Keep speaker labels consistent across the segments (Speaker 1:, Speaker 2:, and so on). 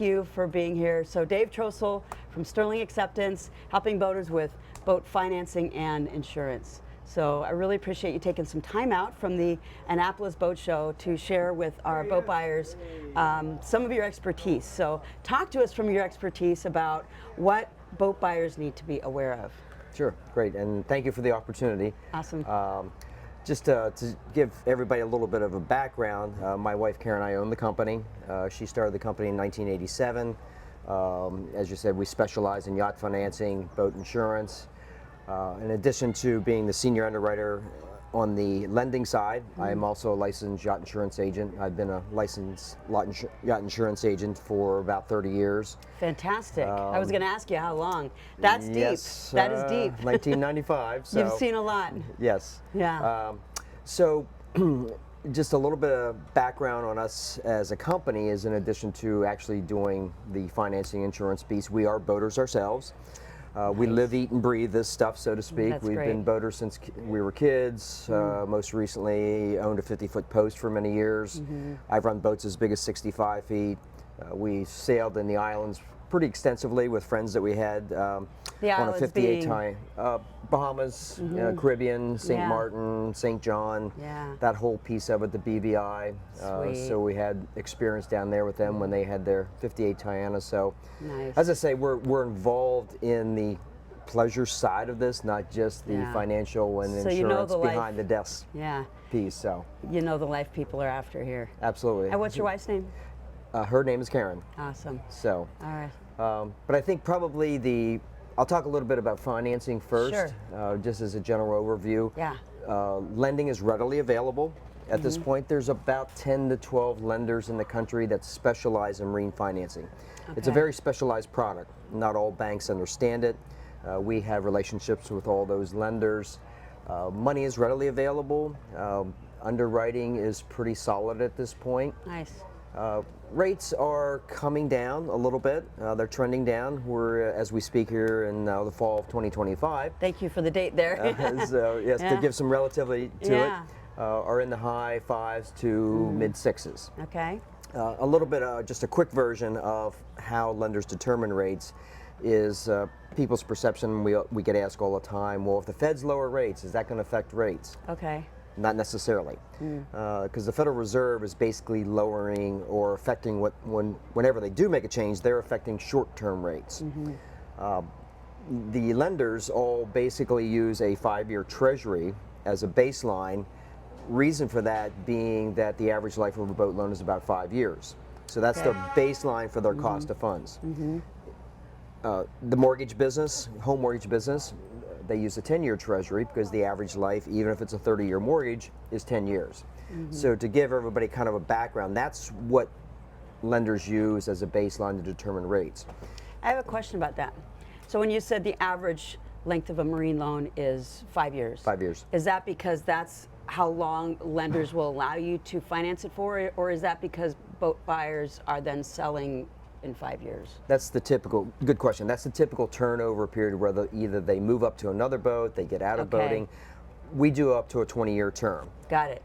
Speaker 1: you for being here. So Dave Trostle from Sterling Acceptance, helping boaters with boat financing and insurance. So I really appreciate you taking some time out from the Annapolis Boat Show to share with our boat buyers some of your expertise. So talk to us from your expertise about what boat buyers need to be aware of.
Speaker 2: Sure, great, and thank you for the opportunity.
Speaker 1: Awesome.
Speaker 2: Just to give everybody a little bit of a background, my wife Karen and I own the company. She started the company in 1987. As you said, we specialize in yacht financing, boat insurance. In addition to being the senior underwriter on the lending side, I am also a licensed yacht insurance agent. I've been a licensed yacht insurance agent for about 30 years.
Speaker 1: Fantastic. I was going to ask you how long. That's deep.
Speaker 2: Yes,
Speaker 1: that is deep.
Speaker 2: 1995. So,
Speaker 1: you've seen a lot.
Speaker 2: Yes.
Speaker 1: Yeah.
Speaker 2: So just a little bit of background on us as a company is, in addition to actually doing the financing insurance piece, we are boaters ourselves. We live, eat, and breathe this stuff, so to speak.
Speaker 1: That's
Speaker 2: We've
Speaker 1: great.
Speaker 2: been boaters since we were kids. Most recently owned a 50-foot post for many years. I've run boats as big as 65 feet. We sailed in the islands pretty extensively with friends that we had on a 58 time. Bahamas, Caribbean, St. Martin, St. John, that whole piece of it, the BVI. So we had experience down there with them when they had their 58 Tiana. So as I say, we're involved in the pleasure side of this, not just the financial and insurance behind the desk piece. So
Speaker 1: you know the life people are after here.
Speaker 2: Absolutely.
Speaker 1: And what's your wife's name?
Speaker 2: Her name is Karen.
Speaker 1: Awesome.
Speaker 2: So.
Speaker 1: All right.
Speaker 2: But I think probably I'll talk a little bit about financing first, just as a general overview.
Speaker 1: Yeah.
Speaker 2: Lending is readily available. At this point, there's about 10 to 12 lenders in the country that specialize in marine financing. It's a very specialized product. Not all banks understand it. We have relationships with all those lenders. Money is readily available. Underwriting is pretty solid at this point.
Speaker 1: Nice.
Speaker 2: Rates are coming down a little bit. They're trending down. We're, as we speak here in the fall of 2025.
Speaker 1: Thank you for the date there.
Speaker 2: So yes, to give some relativity to it, are in the high 5s to mid 6s.
Speaker 1: Okay.
Speaker 2: A little bit, just a quick version of how lenders determine rates is people's perception. We get asked all the time, well, if the Feds lower rates, is that going to affect rates?
Speaker 1: Okay.
Speaker 2: Not necessarily, because the Federal Reserve is basically lowering or affecting whenever they do make a change, they're affecting short-term rates. The lenders all basically use a 5-year Treasury as a baseline. Reason for that being that the average life of a boat loan is about 5 years. So that's the baseline for their cost of funds. The mortgage business, home mortgage business, they use a 10-year Treasury because the average life, even if it's a 30-year mortgage, is 10 years. So to give everybody kind of a background, that's what lenders use as a baseline to determine rates.
Speaker 1: I have a question about that. So when you said the average length of a marine loan is 5 years.
Speaker 2: 5 years.
Speaker 1: Is that because that's how long lenders will allow you to finance it for, or is that because boat buyers are then selling in 5 years?
Speaker 2: That's the typical, good question. That's the typical turnover period where either they move up to another boat, they get out of boating. We do up to a 20-year term.
Speaker 1: Got it.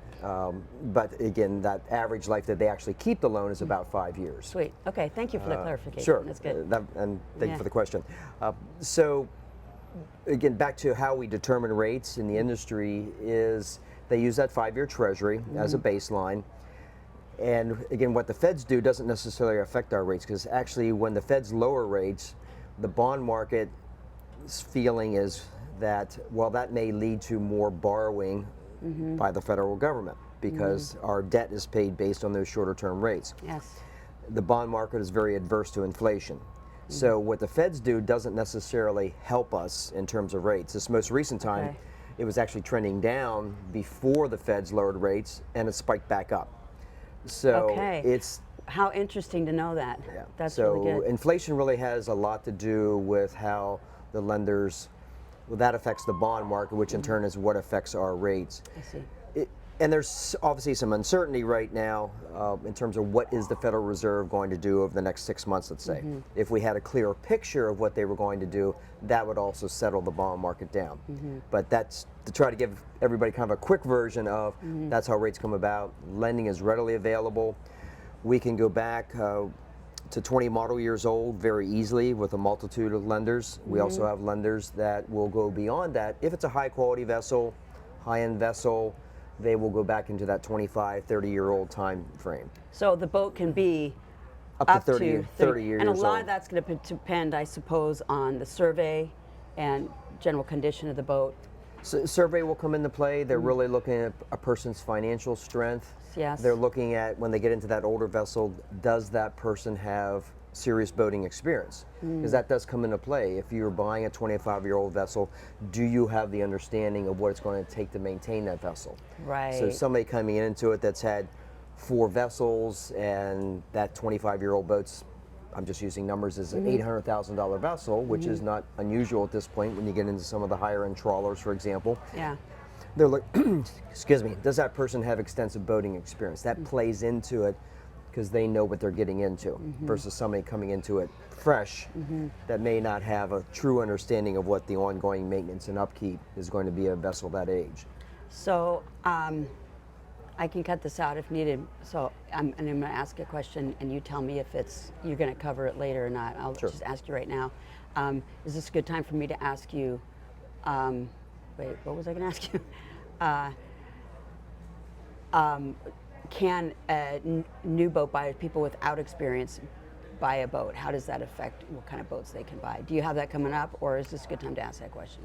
Speaker 2: But again, that average life that they actually keep the loan is about 5 years.
Speaker 1: Sweet. Okay, thank you for the clarification.
Speaker 2: Sure.
Speaker 1: That's good.
Speaker 2: And thank you for the question. So again, back to how we determine rates in the industry is they use that 5-year Treasury as a baseline. And again, what the Feds do doesn't necessarily affect our rates, because actually when the Feds lower rates, the bond market's feeling is that, well, that may lead to more borrowing by the federal government, because our debt is paid based on those shorter term rates.
Speaker 1: Yes.
Speaker 2: The bond market is very adverse to inflation. So what the Feds do doesn't necessarily help us in terms of rates. This most recent time, it was actually trending down before the Feds lowered rates, and it spiked back up. So it's
Speaker 1: how interesting to know that. That's
Speaker 2: so
Speaker 1: really good.
Speaker 2: Inflation really has a lot to do with how the lenders, well, that affects the bond market, which in turn is what affects our rates.
Speaker 1: I see.
Speaker 2: And there's obviously some uncertainty right now in terms of what is the Federal Reserve going to do over the next 6 months, let's say. If we had a clearer picture of what they were going to do, that would also settle the bond market down. But that's to try to give everybody kind of a quick version of that's how rates come about. Lending is readily available. We can go back to 20 model years old very easily with a multitude of lenders. We also have lenders that will go beyond that. If it's a high quality vessel, high-end vessel, they will go back into that 25, 30-year-old time frame.
Speaker 1: So the boat can be
Speaker 2: Up to 30 years
Speaker 1: and a
Speaker 2: old.
Speaker 1: lot of that's going to depend, I suppose, on the survey and general condition of the boat.
Speaker 2: So survey will come into play. They're really looking at a person's financial strength.
Speaker 1: Yes.
Speaker 2: They're looking at, when they get into that older vessel, does that person have serious boating experience? Because that does come into play. If you're buying a 25-year-old vessel, do you have the understanding of what it's going to take to maintain that vessel?
Speaker 1: Right.
Speaker 2: So somebody coming into it that's had 4 vessels and that 25-year-old boat's, I'm just using numbers, is an $800,000 vessel, which is not unusual at this point when you get into some of the higher-end trawlers, for example.
Speaker 1: Yeah.
Speaker 2: They're like, excuse me, does that person have extensive boating experience? That plays into it because they know what they're getting into versus somebody coming into it fresh that may not have a true understanding of what the ongoing maintenance and upkeep is going to be a vessel that age.
Speaker 1: So I can cut this out if needed. So I'm going to ask a question, and you tell me if you're going to cover it later or not. I'll just ask you right now. Is this a good time for me to ask you? Wait, what was I going to ask you? Can new boat buyers, people without experience, buy a boat? How does that affect what kind of boats they can buy? Do you have that coming up, or is this a good time to ask that question?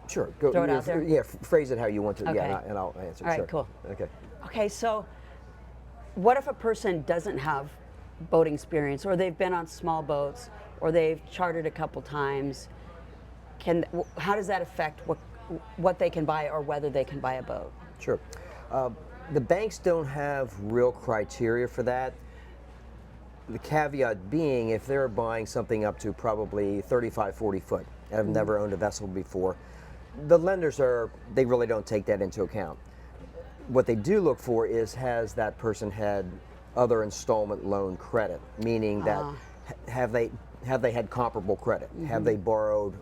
Speaker 2: Sure. Go,
Speaker 1: Throw it out there?
Speaker 2: Yeah, phrase it how you want to.
Speaker 1: Okay.
Speaker 2: Yeah, and I'll answer.
Speaker 1: All right,
Speaker 2: sure.
Speaker 1: cool.
Speaker 2: Okay.
Speaker 1: Okay, so what if a person doesn't have boating experience, or they've been on small boats, or they've chartered a couple times? How does that affect what they can buy or whether they can buy a boat?
Speaker 2: Sure. The banks don't have real criteria for that. The caveat being, if they're buying something up to probably 35, 40 foot, and have never owned a vessel before, the lenders they really don't take that into account. What they do look for is, has that person had other installment loan credit, meaning that have they had comparable credit? Have they borrowed?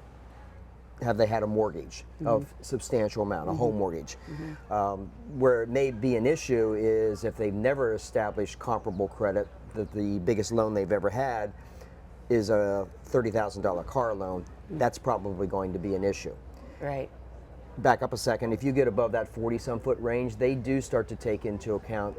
Speaker 2: Have they had a mortgage of substantial amount, a home mortgage? Where it may be an issue is if they've never established comparable credit, that the biggest loan they've ever had is a $30,000 car loan, that's probably going to be an issue.
Speaker 1: Right.
Speaker 2: Back up a second, if you get above that 40-some foot range, they do start to take into account,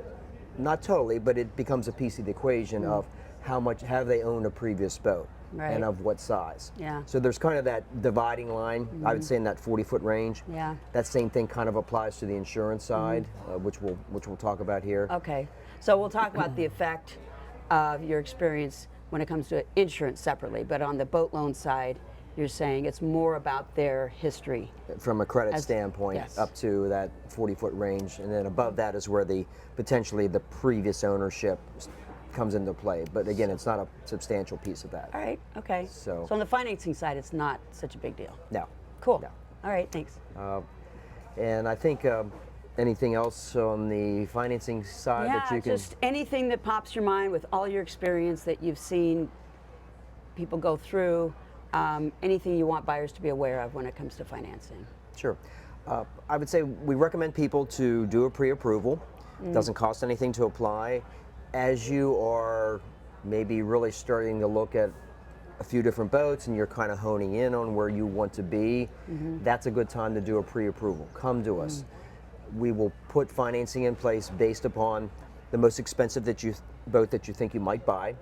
Speaker 2: not totally, but it becomes a piece of the equation of how much have they owned a previous boat.
Speaker 1: Right.
Speaker 2: And of what size.
Speaker 1: Yeah.
Speaker 2: So there's kind of that dividing line, I would say, in that 40-foot range.
Speaker 1: Yeah.
Speaker 2: That same thing kind of applies to the insurance side, which we'll talk about here.
Speaker 1: Okay. So we'll talk about the effect of your experience when it comes to insurance separately, but on the boat loan side, you're saying it's more about their history.
Speaker 2: From a credit standpoint,
Speaker 1: yes.
Speaker 2: up to that 40-foot range, and then above that is where potentially the previous ownership comes into play. But again, it's not a substantial piece of that.
Speaker 1: All right, okay.
Speaker 2: So
Speaker 1: on the financing side, it's not such a big deal.
Speaker 2: No.
Speaker 1: Cool.
Speaker 2: No.
Speaker 1: All right, thanks.
Speaker 2: And I think anything else on the financing side that you can...
Speaker 1: just anything that pops your mind with all your experience that you've seen people go through, anything you want buyers to be aware of when it comes to financing.
Speaker 2: Sure. I would say we recommend people to do a pre-approval. It doesn't cost anything to apply. As you are maybe really starting to look at a few different boats and you're kind of honing in on where you want to be, that's a good time to do a pre-approval. Come to us. We will put financing in place based upon the most expensive boat that you think you might buy.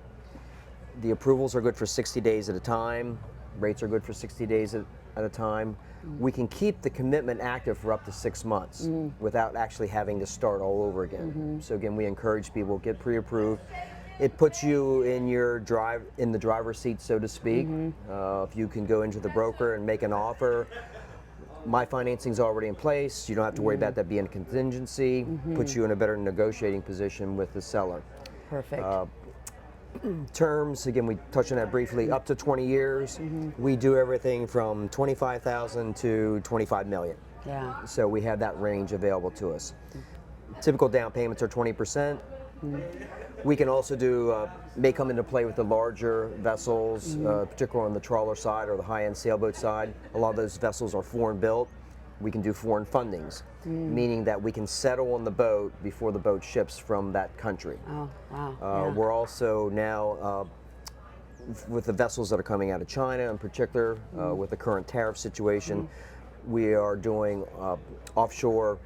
Speaker 2: The approvals are good for 60 days at a time. Rates are good for 60 days at a time. We can keep the commitment active for up to 6 months without actually having to start all over again. So again, we encourage people, get pre-approved. It puts you in the driver's seat, so to speak. If you can go into the broker and make an offer, my financing's already in place. You don't have to worry about that being a contingency. Puts you in a better negotiating position with the seller.
Speaker 1: Perfect.
Speaker 2: Terms, again, we touched on that briefly, up to 20 years. We do everything from $25,000 to $25 million.
Speaker 1: Yeah.
Speaker 2: So we have that range available to us. Typical down payments are 20%. We can also do, may come into play with the larger vessels, particularly on the trawler side or the high-end sailboat side. A lot of those vessels are foreign built. we can do foreign fundings, meaning that we can settle on the boat before the boat ships from that country.
Speaker 1: Oh, wow. Yeah.
Speaker 2: We're also now, with the vessels that are coming out of China in particular, with the current tariff situation, we are doing offshore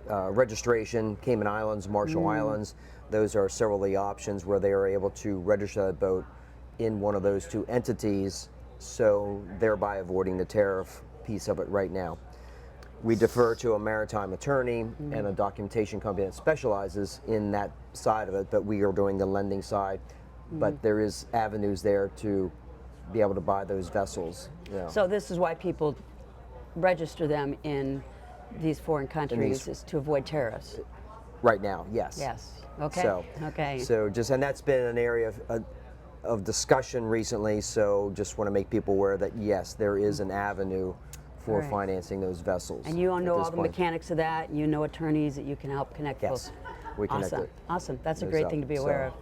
Speaker 2: registration, Cayman Islands, Marshall Islands. Those are several of the options where they are able to register that boat in one of those two entities, so thereby avoiding the tariff piece of it right now. We defer to a maritime attorney and a documentation company that specializes in that side of it, but we are doing the lending side. But there is avenues there to be able to buy those vessels.
Speaker 1: So this is why people register them in these foreign countries, is to avoid tariffs.
Speaker 2: Right now, yes.
Speaker 1: Yes. Okay.
Speaker 2: So, so just, and that's been an area of discussion recently. So just want to make people aware that yes, there is an avenue for financing those vessels.
Speaker 1: And you all know all the mechanics of that. You know attorneys that you can help connect folks.
Speaker 2: Yes, we connect
Speaker 1: Awesome.
Speaker 2: it.
Speaker 1: Awesome. That's a great thing to be aware of.